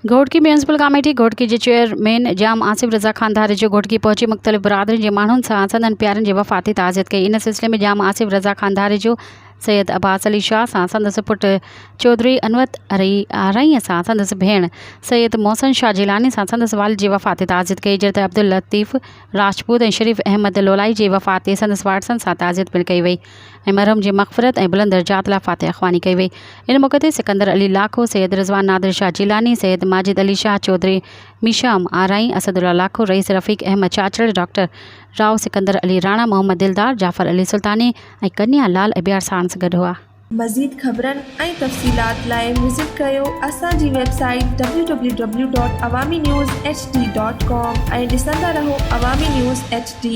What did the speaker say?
Ghotki municipal committee Ghotki जे chairman जाम आसिफ रज़ा खान धारे जो घोटकी पहुंची मुख्तलिफ़ बिरादरियुनि जे माण्हुनि सां संदन प्यारनि जे वफ़ात ते ताज़ियत कई। इन सिलसिले में जाम आसिफ रज़ा खान धारे जो सैयद अब्बास अली शाह सां संदसि पुटु चौधरी अनवत आरईअ सां संदसि भेण सैयद मोहसन शाह जिलानी सां संदसि वालिद जे वफ़ात ते ताज़ियत कई। जॾहिं अब्दुल लतीफ़ राजपूत ऐं शरीफ़ अहमद लोलाई जे वफ़ात ते संदसि वारसनि सां ताज़ियत पिणु कई वई ऐं मरहूम जी मग़फ़िरत ऐं बुलंद दर्जात लाइ फ़ातिहा ख़्वानी कई वई। इन मौक़े ते सिकंदर अली लाखो, सैयद रिज़वान नादिर शाह जिलानी, सैयद माजिद अली शाह, चौधरी मीशाम आरई, असदुल्ला लाखो, रईस रफ़ीक अहमद चाचड़, डॉक्टर राव सिकंदर अली राणा, मोहम्मद दिलदार, जाफ़र अली सुल्तानी ऐं कन्या लाल अबियार साण सां गॾु हुआ। मज़ीद ख़बरनि ऐं तफ़सीलात लाइ विज़िट कयो असांजी वेबसाइट www.awamiNewsHD.com ऐं ॾिसंदा रहो अवामी न्यूज़ HD।